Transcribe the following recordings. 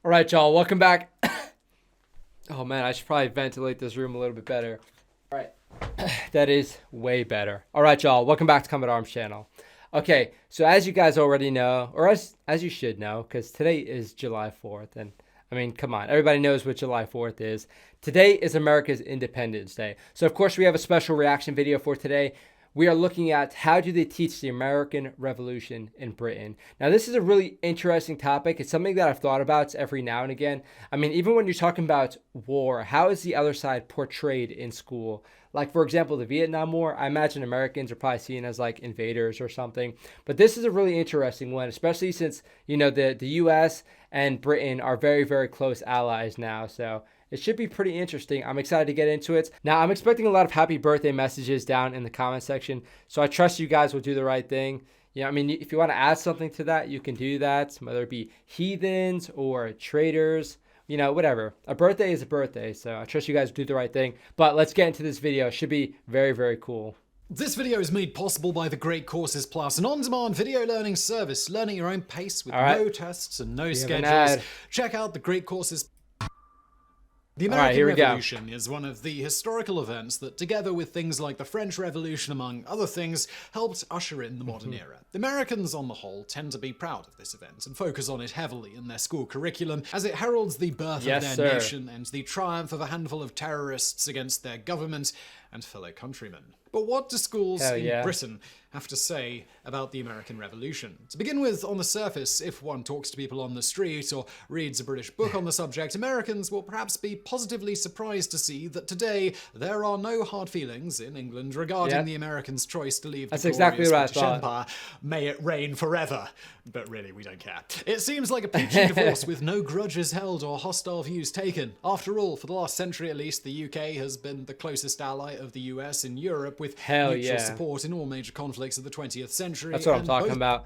All right, y'all, welcome back. Oh man, I should probably ventilate this room a little bit better. All right, that is way better. All right, y'all, welcome back to Combat Arms channel. Okay, so as you guys already know, or as you should know, because today is July 4th, and I mean, come on, everybody knows what July 4th is. Today is America's Independence Day. So of course we have a special reaction video for today. We are looking at how do they teach the American Revolution in Britain. Now, this is a really interesting topic. It's something that I've thought about every now and again. I mean, even when you're talking about war, how is the other side portrayed in school? Like, for example, the Vietnam War, I imagine Americans are probably seen as like invaders or something. But this is a really interesting one, especially since, you know, the US and Britain are very, very close allies now. So it should be pretty interesting. I'm excited to get into it. Now, I'm expecting a lot of happy birthday messages down in the comment section. So I trust you guys will do the right thing. I mean, if you want to add something to that, you can do that, whether it be heathens or traitors, you know, whatever. A birthday is a birthday. So I trust you guys will do the right thing. But let's get into this video. It should be very, very cool. This video is made possible by the Great Courses Plus, an on-demand video learning service, learning your own pace with no tests and no schedules. Check out the Great Courses. The American Revolution is one of the historical events that, together with things like the French Revolution, among other things, helped usher in the modern era. The Americans, on the whole, tend to be proud of this event and focus on it heavily in their school curriculum, as it heralds the birth of their nation and the triumph of a handful of terrorists against their government and fellow countrymen. But what do schools in Britain have to say about the American Revolution? To begin with, on the surface, if one talks to people on the street or reads a British book on the subject, Americans will perhaps be positively surprised to see that today there are no hard feelings in England regarding the Americans' choice to leave the glorious British Empire. May it reign forever. But really, we don't care. It seems like a peachy divorce with no grudges held or hostile views taken. After all, for the last century at least, the UK has been the closest ally of the US in Europe, with mutual support in all major conflicts of the 20th century. That's what I'm talking about.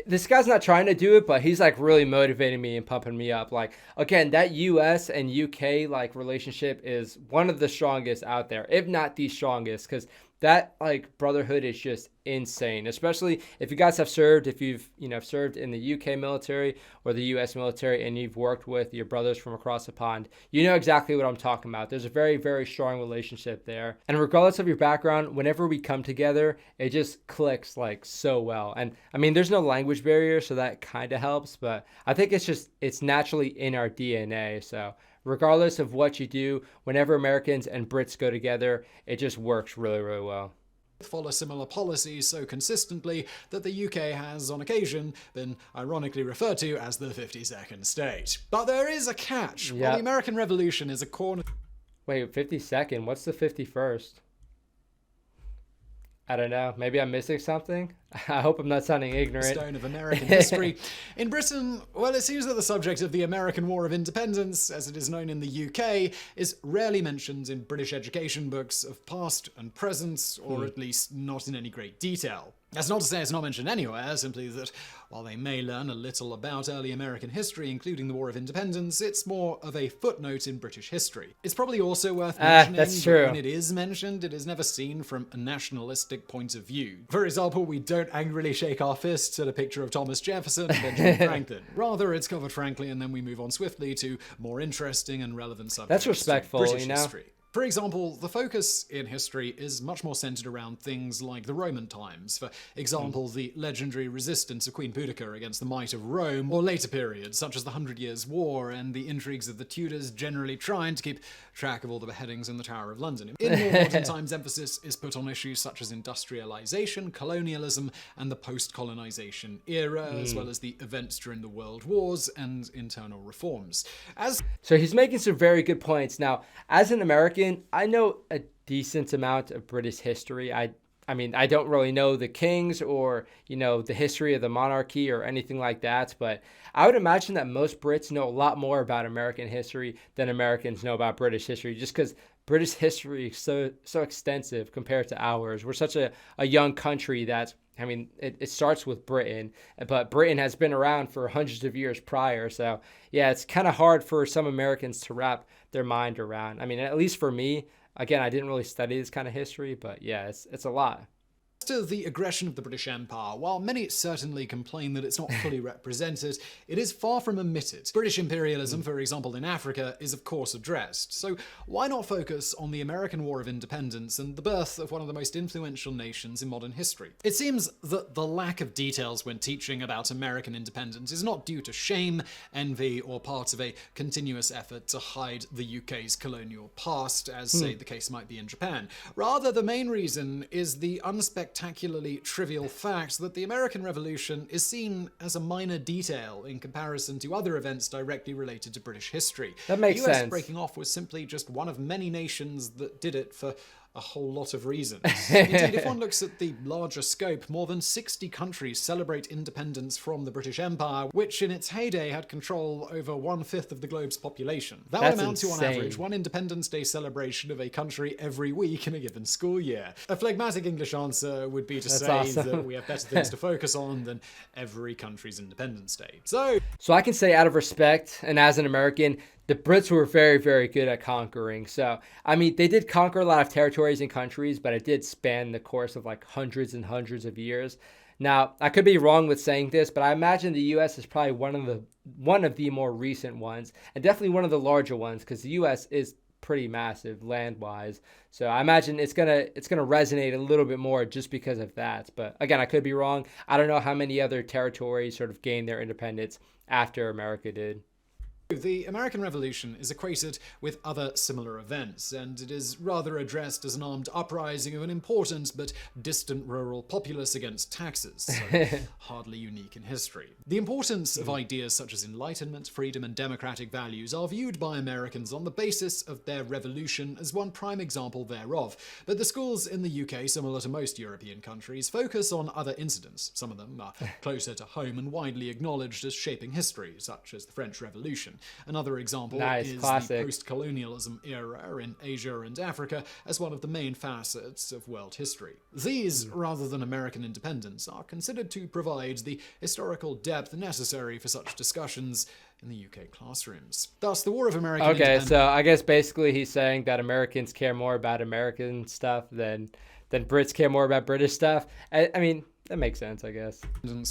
This guy's not trying to do it, but he's like really motivating me and pumping me up. Like, again, that US and UK like relationship is one of the strongest out there, if not the strongest, because that like brotherhood is just insane, especially if you guys have served, if you've, you know, served in the UK military or the US military and you've worked with your brothers from across the pond, you know exactly what I'm talking about. There's a very, very strong relationship there. And regardless of your background, whenever we come together, it just clicks like so well. And I mean, there's no language barrier, so that kind of helps, but I think it's naturally in our DNA. So regardless of what you do, whenever Americans and Brits go together, it just works really, really well. Follow similar policies so consistently that the UK has, on occasion, been ironically referred to as the 52nd state. But there is a catch. While the American Revolution is a corner... Wait, 52nd? What's the 51st? I don't know. Maybe I'm missing something. I hope I'm not sounding ignorant. Stone of American history. In Britain, well, it seems that the subject of the American War of Independence, as it is known in the UK, is rarely mentioned in British education books of past and present, or at least not in any great detail. That's not to say it's not mentioned anywhere, simply that while they may learn a little about early American history, including the War of Independence, it's more of a footnote in British history. It's probably also worth mentioning that when it is mentioned, it is never seen from a nationalistic point of view. For example, we don't angrily shake our fists at a picture of Thomas Jefferson and Benjamin Franklin. Rather, it's covered frankly, and then we move on swiftly to more interesting and relevant subjects. That's respectful, British you know? history. For example, the focus in history is much more centered around things like the Roman times. For example, the legendary resistance of Queen Boudicca against the might of Rome, or later periods such as the 100 Years' War and the intrigues of the Tudors generally trying to keep track of all the beheadings in the Tower of London. In more modern times, emphasis is put on issues such as industrialization, colonialism, and the post-colonization era, as well as the events during the World Wars and internal reforms. So he's making some very good points. Now, as an American, I know a decent amount of British history. I mean, I don't really know the kings or, you know, the history of the monarchy or anything like that, but I would imagine that most Brits know a lot more about American history than Americans know about British history, just because British history is so extensive compared to ours. We're such a young country that, I mean, it starts with Britain, but Britain has been around for hundreds of years prior. So yeah, it's kind of hard for some Americans to wrap their mind around. I mean, at least for me, again, I didn't really study this kind of history, but yeah, it's a lot. To the aggression of the British Empire, while many certainly complain that it's not fully represented, it is far from omitted. British imperialism, for example, in Africa, is of course addressed. So why not focus on the American War of Independence and the birth of one of the most influential nations in modern history? It seems that the lack of details when teaching about American independence is not due to shame, envy, or part of a continuous effort to hide the UK's colonial past, as, say, the case might be in Japan. Rather, the main reason is the unspectacularly trivial fact that the American Revolution is seen as a minor detail in comparison to other events directly related to British history. That makes the US sense. breaking off was simply just one of many nations that did it for a whole lot of reasons. Indeed, if one looks at the larger scope, more than 60 countries celebrate independence from the British Empire, which in its heyday had control over 1/5 of the globe's population. That would amount to, on average, one Independence Day celebration of a country every week in a given school year. A phlegmatic English answer would be to say that we have better things to focus on than every country's Independence Day. So I can say, out of respect and as an American, the Brits were very, very good at conquering. So, I mean, they did conquer a lot of territories and countries, but it did span the course of like hundreds and hundreds of years. Now, I could be wrong with saying this, but I imagine the U.S. is probably one of the more recent ones, and definitely one of the larger ones, because the U.S. is pretty massive land-wise. So I imagine it's gonna resonate a little bit more just because of that. But again, I could be wrong. I don't know how many other territories sort of gained their independence after America did. The American Revolution is equated with other similar events, and it is rather addressed as an armed uprising of an important but distant rural populace against taxes, so hardly unique in history. The importance of ideas such as enlightenment, freedom, and democratic values are viewed by Americans on the basis of their revolution as one prime example thereof, but the schools in the UK, similar to most European countries, focus on other incidents. Some of them are closer to home and widely acknowledged as shaping history, such as the French Revolution. Another example is classic. The post-colonialism era in Asia and Africa as one of the main facets of world history. These, rather than American independence, are considered to provide the historical depth necessary for such discussions in the UK classrooms. Thus, the War of American Independence... Okay, so I guess basically he's saying that Americans care more about American stuff than Brits care more about British stuff. I mean... that makes sense, I guess.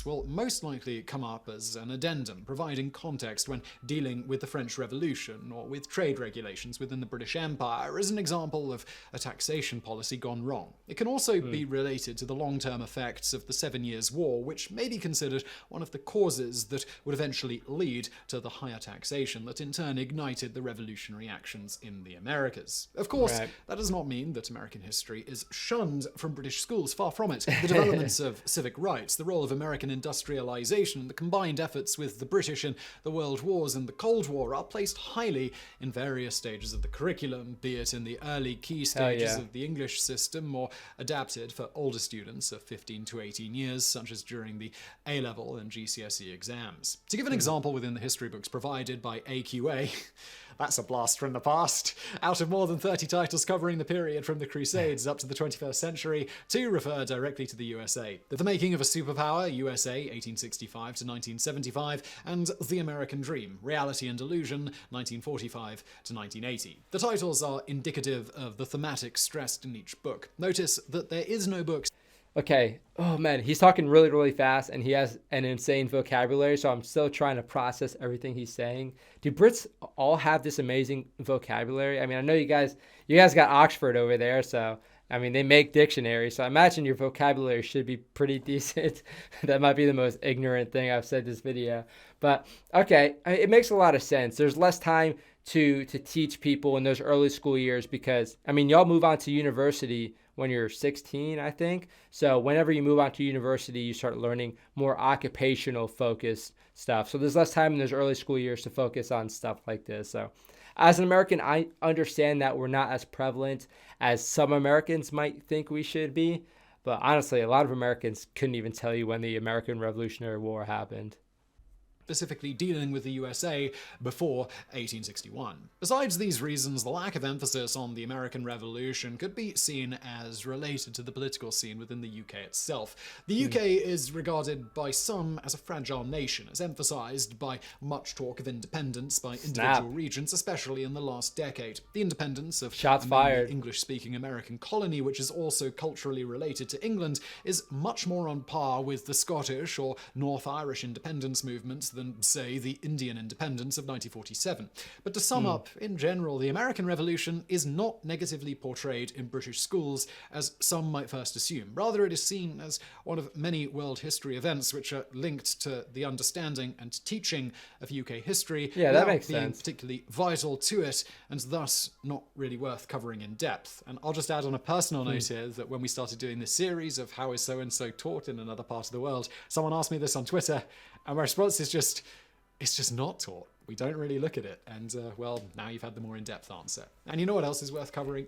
Will most likely come up as an addendum, providing context when dealing with the French Revolution or with trade regulations within the British Empire as an example of a taxation policy gone wrong. It can also be related to the long-term effects of the 7 Years' War, which may be considered one of the causes that would eventually lead to the higher taxation that in turn ignited the revolutionary actions in the Americas. Of course, that does not mean that American history is shunned from British schools, far from it. The developments of civic rights, the role of American industrialization, and the combined efforts with the British in the World Wars and the Cold War are placed highly in various stages of the curriculum, be it in the early key stages of the English system or adapted for older students of 15 to 18 years, such as during the A-level and GCSE exams. To give an example within the history books provided by AQA, that's a blast from the past. Out of more than 30 titles covering the period from the Crusades up to the 21st century, 2 refer directly to the USA. The Making of a Superpower, USA, 1865 to 1975, and The American Dream, Reality and Illusion, 1945 to 1980. The titles are indicative of the thematic stressed in each book. Notice that there is no book... Okay. Oh man, he's talking really, really fast and he has an insane vocabulary, so I'm still trying to process everything he's saying. Do Brits all have this amazing vocabulary? I mean, I know you guys got Oxford over there, so I mean, they make dictionaries, so I imagine your vocabulary should be pretty decent. That might be the most ignorant thing I've said this video. But okay, it makes a lot of sense. There's less time to teach people in those early school years because, I mean, y'all move on to university when you're 16, I think. So whenever you move on to university, you start learning more occupational focused stuff. So there's less time in those early school years to focus on stuff like this. So as an American, I understand that we're not as prevalent as some Americans might think we should be. But honestly, a lot of Americans couldn't even tell you when the American Revolutionary War happened. specifically dealing with the USA before 1861. Besides these reasons, the lack of emphasis on the American Revolution could be seen as related to the political scene within the UK itself. The UK is regarded by some as a fragile nation, as emphasized by much talk of independence by individual regions, especially in the last decade. The independence of a English-speaking American colony, which is also culturally related to England, is much more on par with the Scottish or North Irish independence movements than, say, the Indian independence of 1947. But to sum up, in general, the American Revolution is not negatively portrayed in British schools, as some might first assume. Rather, it is seen as one of many world history events which are linked to the understanding and teaching of UK history, that makes being sense. particularly vital to it, and thus not really worth covering in depth. And I'll just add on a personal note here that when we started doing this series of how is so-and-so taught in another part of the world, someone asked me this on Twitter, and my response is it's just not taught. We don't really look at it. And, well, now you've had the more in-depth answer. And you know what else is worth covering?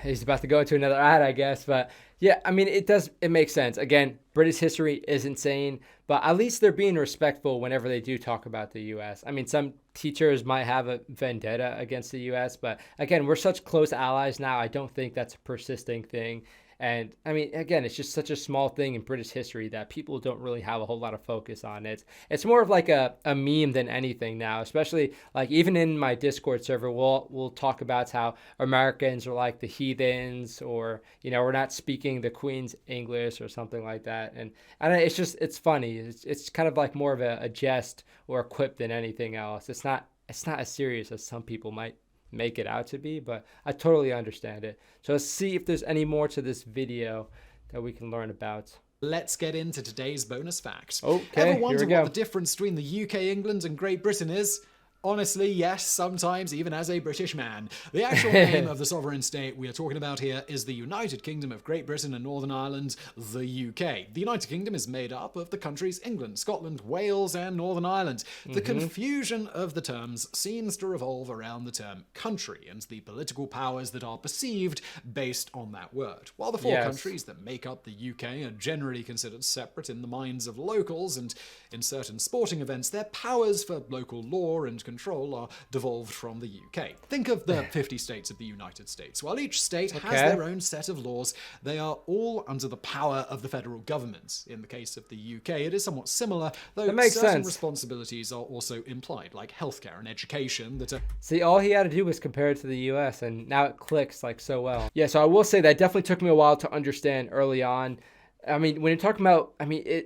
He's about to go into another ad, I guess. But, yeah, I mean, it makes sense. Again, British history is insane, but at least they're being respectful whenever they do talk about the U.S. I mean, some teachers might have a vendetta against the U.S., but, again, we're such close allies now. I don't think that's a persisting thing. And I mean, again, it's just such a small thing in British history that people don't really have a whole lot of focus on it. It's more of like a meme than anything now, especially like even in my Discord server, we'll talk about how Americans are like the heathens, or, you know, we're not speaking the Queen's English or something like that. And it's funny. It's kind of like more of a jest or a quip than anything else. It's not as serious as some people might make it out to be, but I totally understand it. So let's see if there's any more to this video that we can learn about. Let's get into today's bonus fact. Okay, ever wonder what the difference between the UK, England, and Great Britain is? Honestly, yes, sometimes, even as a British man. The actual name of the sovereign state we are talking about here is the United Kingdom of Great Britain and Northern Ireland, the UK. The United Kingdom is made up of the countries England, Scotland, Wales, and Northern Ireland. The confusion of the terms seems to revolve around the term country and the political powers that are perceived based on that word. While the four countries that make up the UK are generally considered separate in the minds of locals, and in certain sporting events, their powers for local law and control are devolved from the UK. Think of the 50 states of the United States. While each state has their own set of laws, they are all under the power of the federal government. In the case of the UK, it is somewhat similar, though certain responsibilities are also implied, like healthcare and education that are... See, all he had to do was compare it to the US, and now it clicks like so well. Yeah, so I will say that definitely took me a while to understand early on. I mean, when you're talking about,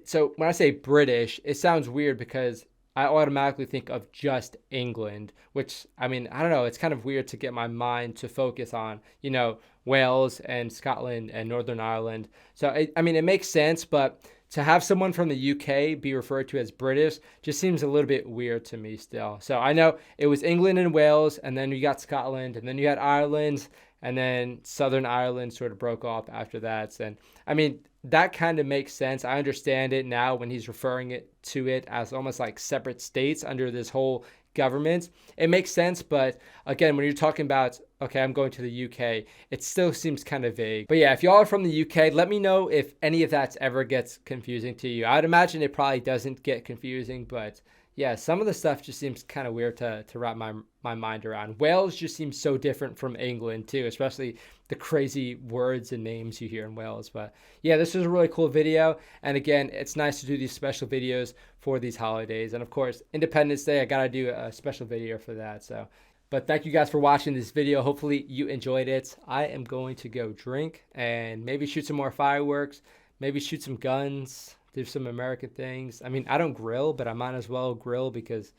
so when I say British, it sounds weird because I automatically think of just England, which, I mean, I don't know, it's kind of weird to get my mind to focus on, you know, Wales and Scotland and Northern Ireland. So, it makes sense, but to have someone from the UK be referred to as British just seems a little bit weird to me still. So I know it was England and Wales, and then you got Scotland, and then you had Ireland, and then Southern Ireland sort of broke off after that. And I mean, that kind of makes sense. I understand it now when he's referring to it as almost like separate states under this whole government. It makes sense, but again, when you're talking about, okay, I'm going to the UK, it still seems kind of vague. But yeah, if y'all are from the UK, let me know if any of that ever gets confusing to you. I would imagine it probably doesn't get confusing, but yeah, some of the stuff just seems kind of weird to wrap my mind around. Wales just seems so different from England too, especially the crazy words and names you hear in Wales. But yeah, this was a really cool video. And again, it's nice to do these special videos for these holidays. And of course, Independence Day, I got to do a special video for that. So, but thank you guys for watching this video. Hopefully you enjoyed it. I am going to go drink and maybe shoot some more fireworks, maybe shoot some guns, do some American things. I mean, I don't grill, but I might as well grill because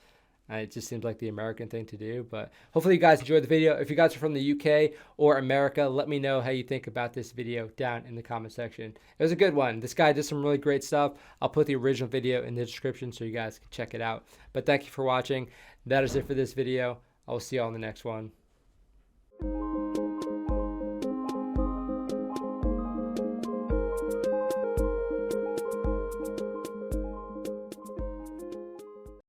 it just seems like the American thing to do. But hopefully you guys enjoyed the video. If you guys are from the UK or America, let me know how you think about this video down in the comment section. It was a good one. This guy did some really great stuff. I'll put the original video in the description so you guys can check it out. But thank you for watching. That is it for this video. I will see you all in the next one.